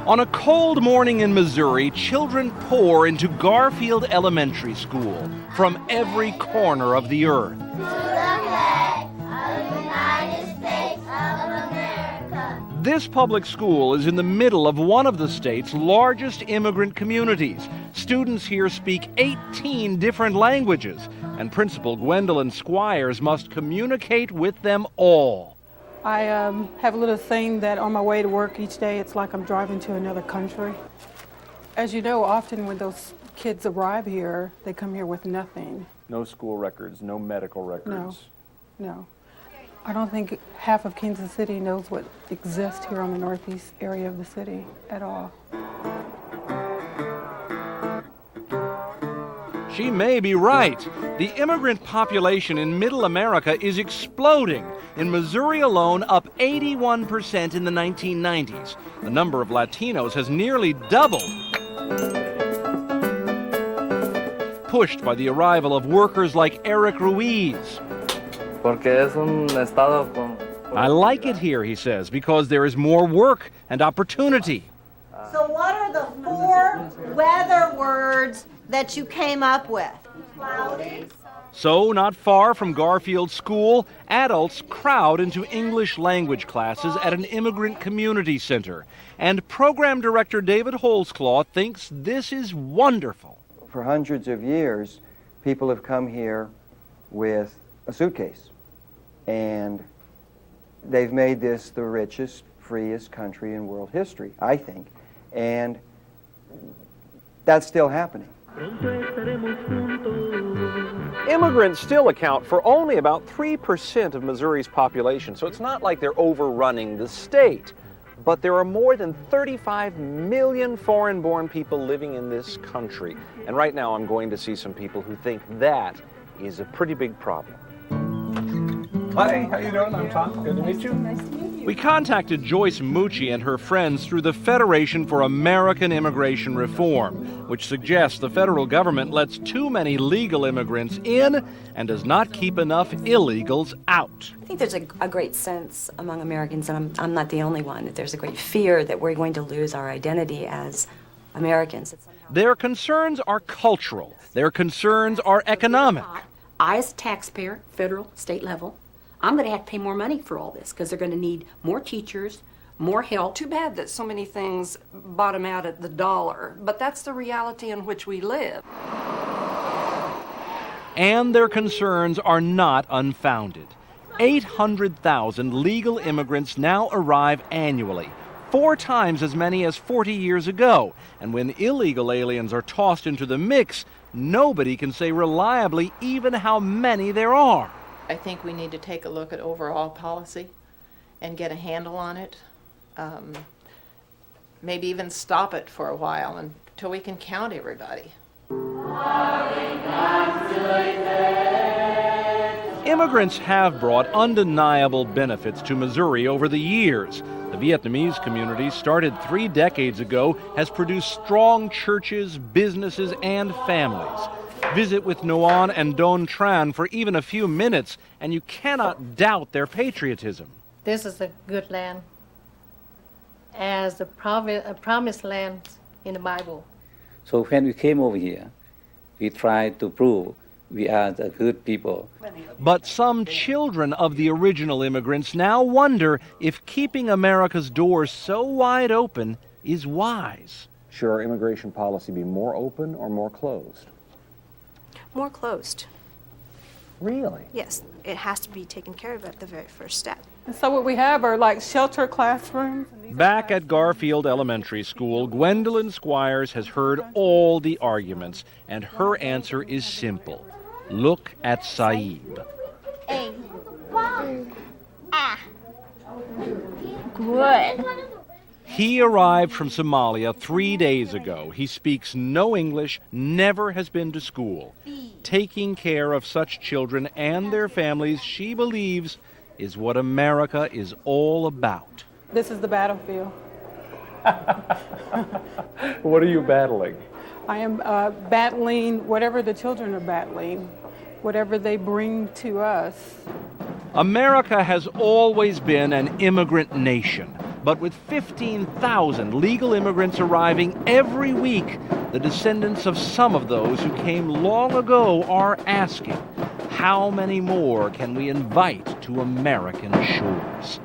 On a cold morning in Missouri, children pour into Garfield Elementary School from every corner of the earth. To the flag of the United States of America. This public school is in the middle of one of the state's largest immigrant communities. Students here speak 18 different languages, and Principal Gwendolyn Squires must communicate with them all. I have a little saying that on my way to work each day, it's like I'm driving to another country. As you know, often when those kids arrive here, they come here with nothing. No school records, no medical records. No. I don't think half of Kansas City knows what exists here on the northeast area of the city at all. She may be right. The immigrant population in Middle America is exploding. In Missouri alone, up 81% in the 1990s. The number of Latinos has nearly doubled, pushed by the arrival of workers like Eric Ruiz. Porque es un estado con... I like it here, he says, because there is more work and opportunity. So what are the 4 weather words that you came up with? Cloudy. So, not far from Garfield School, adults crowd into English language classes at an immigrant community center. And program director David Holzclaw thinks this is wonderful. For hundreds of years, people have come here with a suitcase. And they've made this the richest, freest country in world history, I think. And that's still happening. Immigrants still account for only about 3% of Missouri's population, so it's not like they're overrunning the state. But there are more than 35 million foreign-born people living in this country. And right now I'm going to see some people who think that is a pretty big problem. Hi, how you doing? I'm Tom. Good to meet you. Nice to meet you. We contacted Joyce Mucci and her friends through the Federation for American Immigration Reform, which suggests the federal government lets too many legal immigrants in and does not keep enough illegals out. I think there's a great sense among Americans, and I'm not the only one, that there's a great fear that we're going to lose our identity as Americans. Their concerns are cultural. Their concerns are economic. I, as a taxpayer, federal, state level, I'm going to have to pay more money for all this because they're going to need more teachers, more help. Too bad that so many things bottom out at the dollar, but that's the reality in which we live. And their concerns are not unfounded. 800,000 legal immigrants now arrive annually, 4 times as many as 40 years ago. And when illegal aliens are tossed into the mix, nobody can say reliably even how many there are. I think we need to take a look at overall policy and get a handle on it. Maybe even stop it for a while until we can count everybody. Immigrants have brought undeniable benefits to Missouri over the years. The Vietnamese community, started 3 decades ago, has produced strong churches, businesses, and families. Visit with Nguyen and Don Tran for even a few minutes, and you cannot doubt their patriotism. This is a good land, as a promised land in the Bible. So when we came over here, we tried to prove we are the good people. But some children of the original immigrants now wonder if keeping America's doors so wide open is wise. Should our immigration policy be more open or more closed? More closed. Really? Yes, it has to be taken care of at the very first step. And so what we have are like shelter classrooms. Back at Garfield Elementary School, Gwendolyn Squires has heard all the arguments, and her answer is simple. Look at Saeed. A. Good. He arrived from Somalia 3 days ago. He speaks no English, never has been to school. Taking care of such children and their families, she believes, is what America is all about. This is the battlefield. What are you battling? I am battling whatever the children are battling, whatever they bring to us. America has always been an immigrant nation. But with 15,000 legal immigrants arriving every week, the descendants of some of those who came long ago are asking, how many more can we invite to American shores?